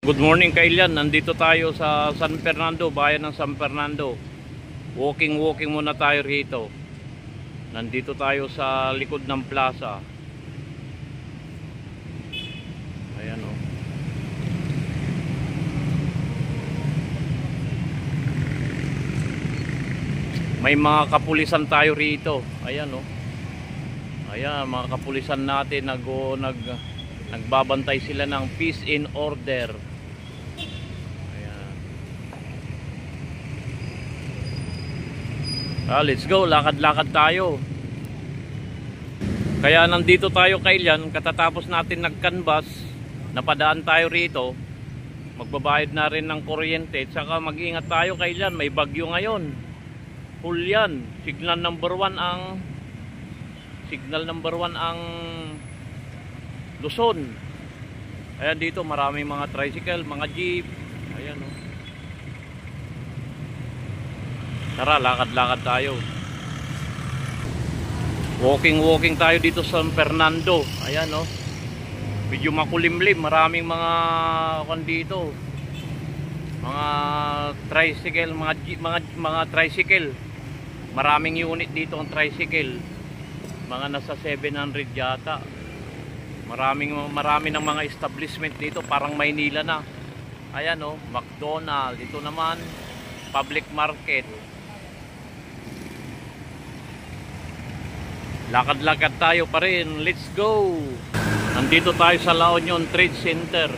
Good morning Kailian, nandito tayo sa San Fernando, bayan ng San Fernando. Walking muna tayo rito. Nandito tayo sa likod ng plaza. Ayan o. May mga kapulisan tayo rito. Ayan o. Ayan, mga kapulisan natin nagbabantay sila ng peace in order. Let's go, lakad-lakad tayo. Kaya nandito tayo Kailian, katatapos natin nag-canvas, napadaan tayo rito. Magbabayad na rin ng kuryente, tsaka mag-ingat tayo Kailian, may bagyo ngayon. Full yan, signal number 1 ang Luzon. Ayan dito, maraming mga tricycle, mga jeep. Ayan o. Tara, lakad-lakad tayo. Walking tayo dito sa San Fernando. Ayan o. Medyo makulimlim. Maraming mga dito. Mga tricycle, mga tricycle. Maraming unit dito ang tricycle. Mga nasa 700 yata. Marami ng mga establishment dito, parang Maynila na. Ayan o, McDonald's. Ito naman public market. Lakad-lakad tayo pa rin. Let's go! Nandito tayo sa La Union Trade Center.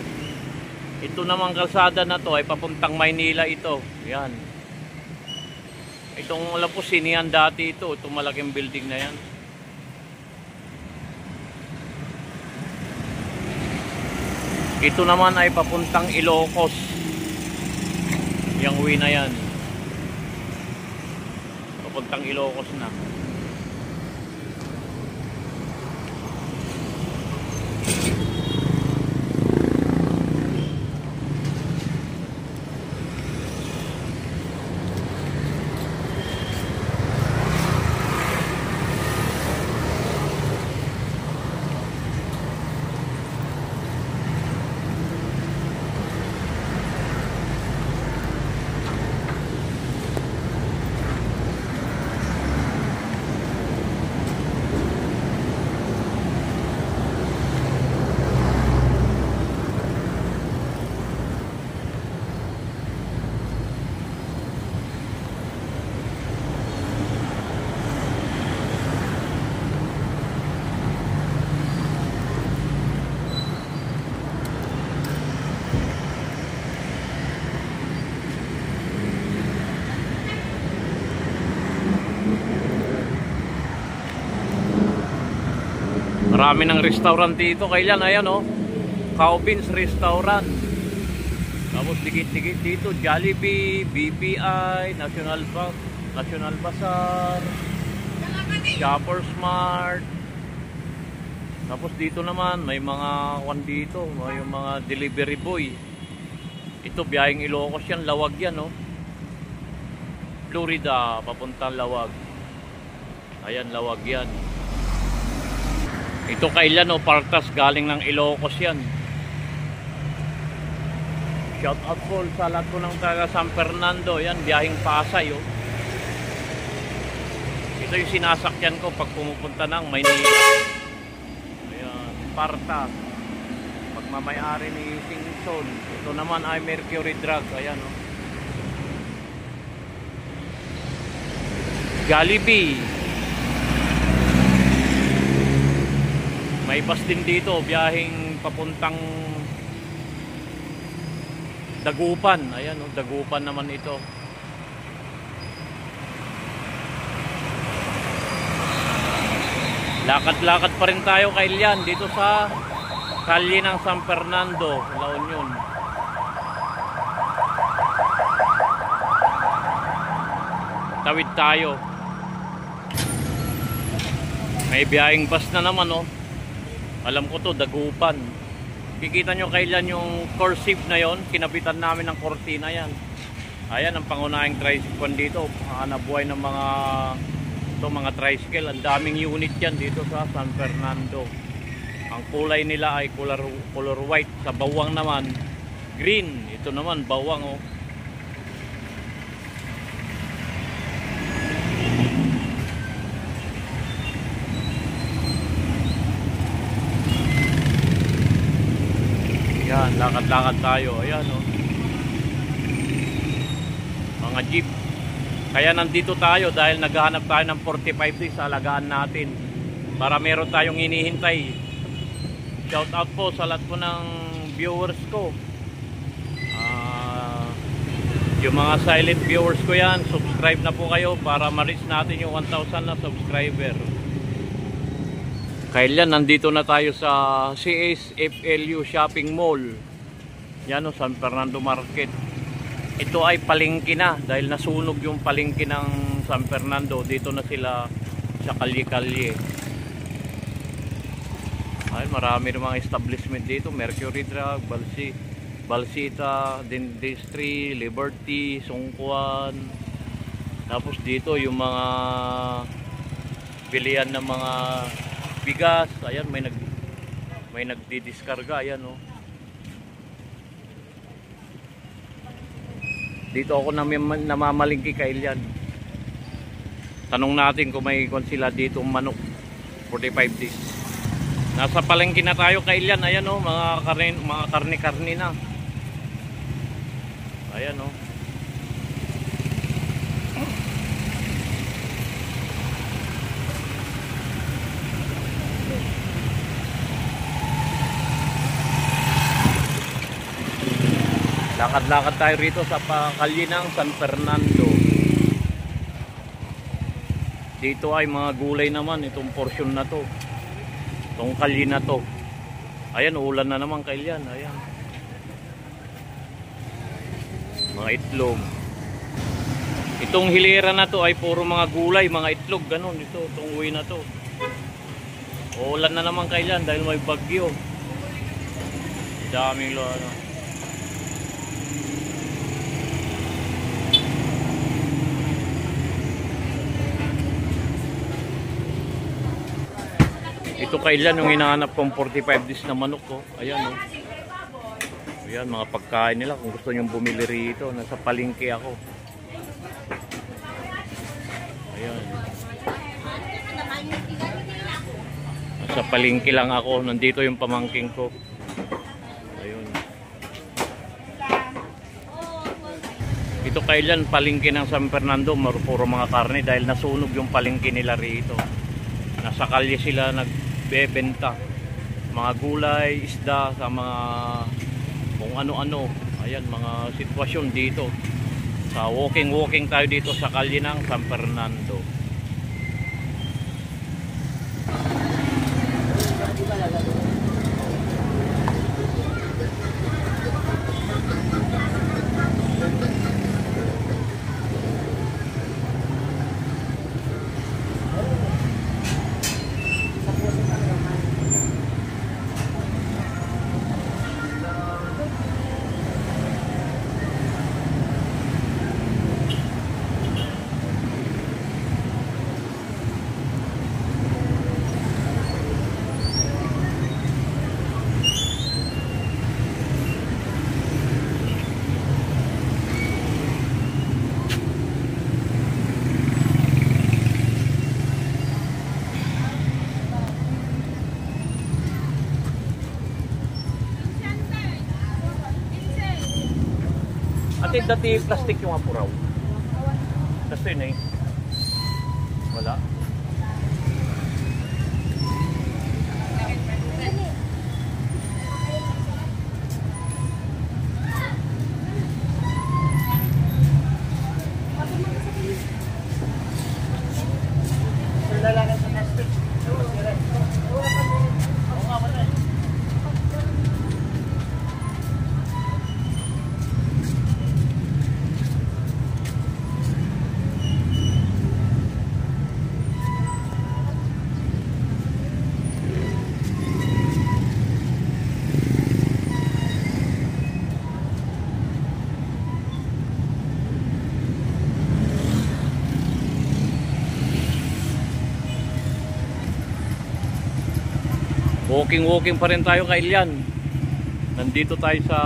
Ito namang kalsada na to ay papuntang Maynila ito. Yan. Itong alam po sinihan dati ito. Itong malaking building na yan. Ito naman ay papuntang Ilocos. Yang way na yan. Papuntang Ilocos na. Marami ng restaurant dito Kailian. Ayan o, Caubins Restaurant. Tapos dikit-dikit dito Jollibee, BPI, National Bazaar, Shoppers Mart. Tapos dito naman may mga dito, may mga delivery boy. Ito biyaheng Ilocos yan, Lawag yan o. Florida papuntang Lawag. Ayan, Lawag yan. Ito Kailian o, Partas galing ng Ilocos yan. Shout out po sa lahat po ng taga San Fernando. Yan, biyaheng Pasay o. Ito yung sinasakyan ko pag pumupunta ng Maynila. Ayan, Partas. Pagmamayari ni Singson. Ito naman ay Mercury Drug. Ayan o. Jollibee. May bus din dito, biyaheng papuntang Dagupan. Ayan o, Dagupan naman ito. Lakad-lakad pa rin tayo Kailian dito sa kalye ng San Fernando, La Union. Tawid tayo. May biyaheng bus na naman o. Alam ko to, Dagupan. Kikita nyo Kailian yung cursive na yon, kinabitan namin ng kortina yan. Ayan ang pangunahing tricycle dito. Nabuhay ng mga tricycle. Ang daming unit yan dito sa San Fernando. Ang kulay nila ay color white. Sa bawang naman green. Ito naman bawang oh. Yan, lakad-lakad tayo. Ayan oh. Mga jeep. Kaya nandito tayo dahil naghahanap tayo ng 45 days sa alagaan natin. Para meron tayong hinihintay. Shout out po sa lahat po ng viewers ko. Yung mga silent viewers ko yan, subscribe na po kayo para ma-reach natin yung 1,000 na subscriber. Kaya nandito na tayo sa CSFLU Shopping Mall. Yan o, San Fernando Market. Ito ay palengke na dahil nasunog yung palengke ng San Fernando. Dito na sila sa kalye-kalye. Ay, marami rin mga establishment dito. Mercury Drug, Balsita, Dentistry, Liberty, Sungkuan. Tapos dito yung mga bilihan ng mga bigas. Ayan, may nagdidiskarga. Ayan oh. Dito ako namamalingki kay Ilian. Tanong natin kung may kon sila dito manok 45 days. Nasa palengke na tayo kay Ilian. Ayan oh, mga karne na. Ayan oh. Lakad-lakad tayo rito sa kalye ng San Fernando. Dito ay mga gulay naman itong portion na to. Itong kalye na to. Ayan, ulan na naman kay Ilian. Ayan. Mga itlog. Itong hilera na to ay puro mga gulay, mga itlog, ganun. Itong uwi na to. Ulan na naman kay Ilian dahil may bagyo. Daming ano. Ito kailan yung hinahanap kong 45 days na manok ko. Ayan oh. Ayan mga pagkain nila kung gusto nyo bumili rito. Nasa palengke ako. Ayan. Nasa palengke lang ako. Nandito yung pamangking ko. Ayun. Ito kailan palengke ng San Fernando. Puro mga karne dahil nasunog yung palengke nila rito. Nasa kalye sila nagbebenta mga gulay, isda, sa mga kung ano-ano. Ayan, mga sitwasyon dito. Sa walking tayo dito sa kalye ng San Fernando. Ate, dati plastic yung apuraw. Kasi yun eh. Wala. Walking pa rin tayo kay Ilian. Nandito tayo sa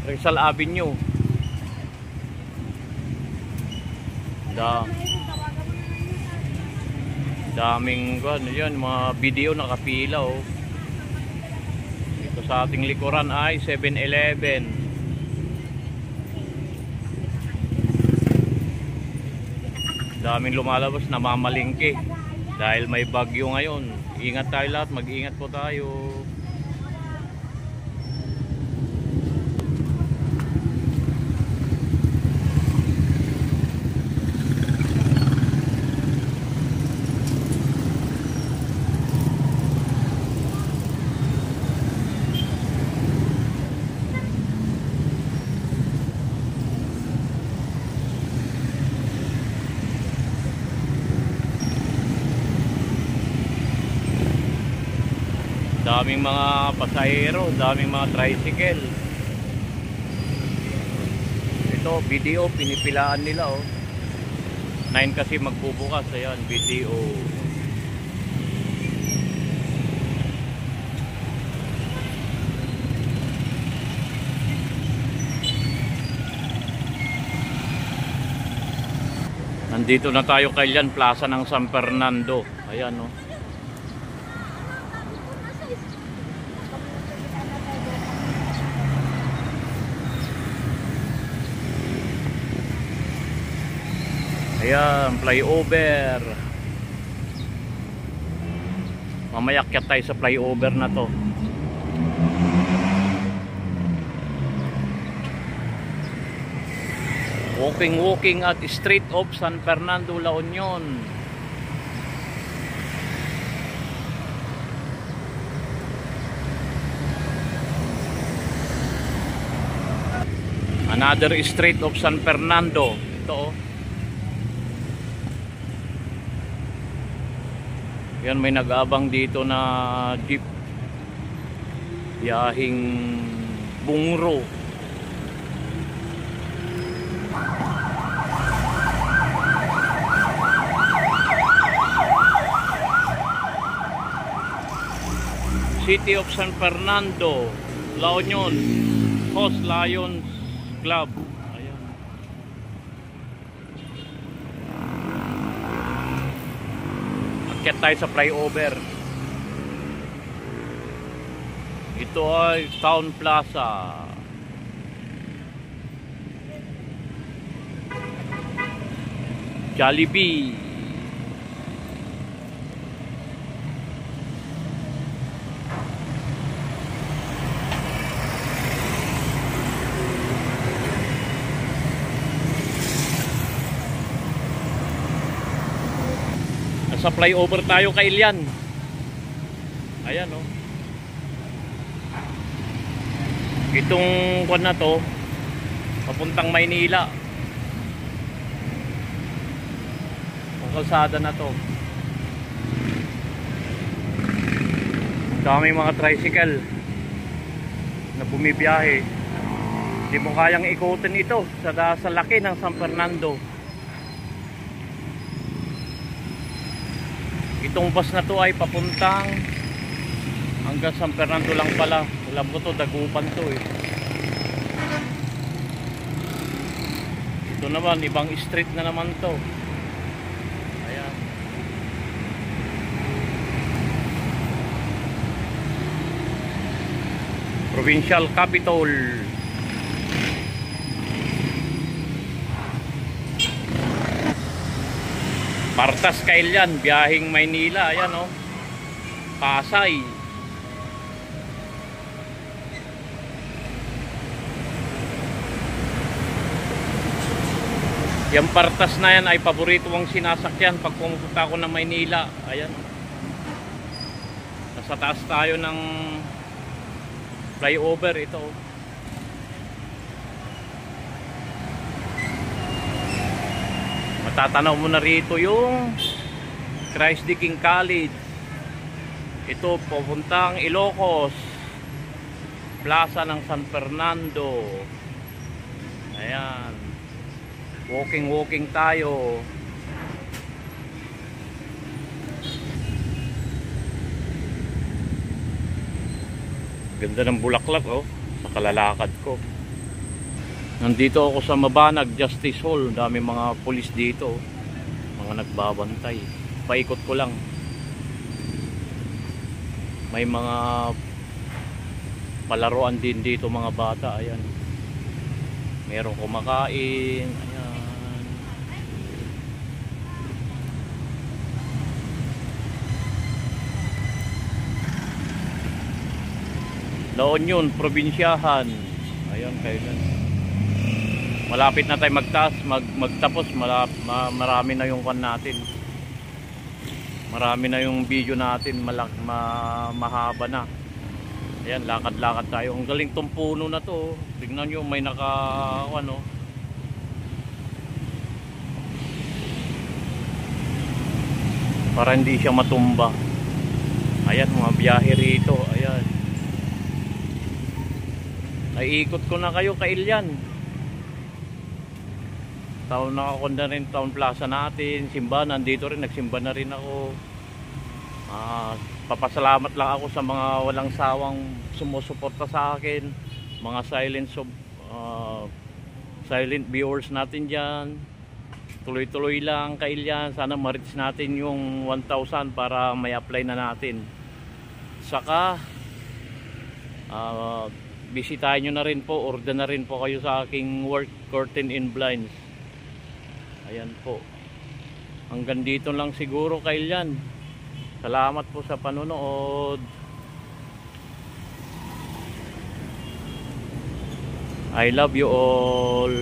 Rizal Avenue. Daming ano yan, mga video nakapila oh. Ito sa ating likuran ay 7-Eleven. Daming lumalabas na mamalingke dahil may bagyo ngayon. Ingat tayo lahat, mag-ingat po tayo. Daming mga pasahero, daming mga tricycle. Ito, video, pinipilaan nila oh. 9 kasi magbubukas, ayan, video. Nandito na tayo kailan, Plaza ng San Fernando. Ayan oh. Ayan, flyover. Mamaya akyat tayo sa flyover na to. Walking at Street of San Fernando, La Union. Another Street of San Fernando. Ito oh. Yan, may nag-aabang dito na jeep biyahing Bungro. City of San Fernando, La Union, Host Lions Club. Ayan. Akyat tayo sa flyover. Ito ay Town Plaza. Jollibee. Nasa flyover tayo kay Ilian. Ayan oh. Itong kwan na to papuntang Maynila. Ang kalsada na to. Dami mga tricycle na bumibiyahe. Hindi mo kayang ikutin ito sa laki ng San Fernando. Itong bus na to ay papuntang hanggang San Fernando lang pala. Alam ko to, Dagupan to eh. Ito naman, ibang street na naman to. Ayan. Provincial Capital. Partas Kailian, biyahing Maynila. Ayan o. Pasay. Yung Partas na yan ay paborito kong sinasakyan pag pumunta ako ng Maynila. Ayan o. Nasa taas tayo ng flyover. Ito o. Matatanaw mo na rito yung Christ the King College. Ito papuntang Ilocos, Plaza ng San Fernando. Ayan, walking tayo. Ganda ng bulaklak oh, sa kalalakad ko. Nandito ako sa Mabanag Justice Hall. Dami mga pulis dito. Mga nagbabantay. Paikot ko lang. May mga palaruan din dito mga bata. Ayan. Merong kumakain. Ayan. La Union, probinsyahan. Ayan, kailan. Malapit na tayo magtapos. Marami na yung kan natin. Marami na yung video natin. Mahaba na. Ayan, lakad-lakad tayo. Ang galing tong puno na to. Tingnan nyo, may ano. Para hindi siya matumba. Ayan, mga biyahe rito. Ayan. Ay, ikot ko na kayo kay Ilian. Nakakonda rin Town Plaza natin, simbahan, nandito rin, nagsimba na rin ako. Papasalamat lang ako sa mga walang sawang sumusuporta sa akin, mga silent viewers natin dyan. Tuloy-tuloy lang kailyan, sana ma-reach natin yung 1,000 para may apply na natin. Saka bisitahin nyo na rin po, order na rin po kayo sa aking work, curtain in blinds. Ayan po. Hanggang dito lang siguro kailyan. Salamat po sa panonood. I love you all.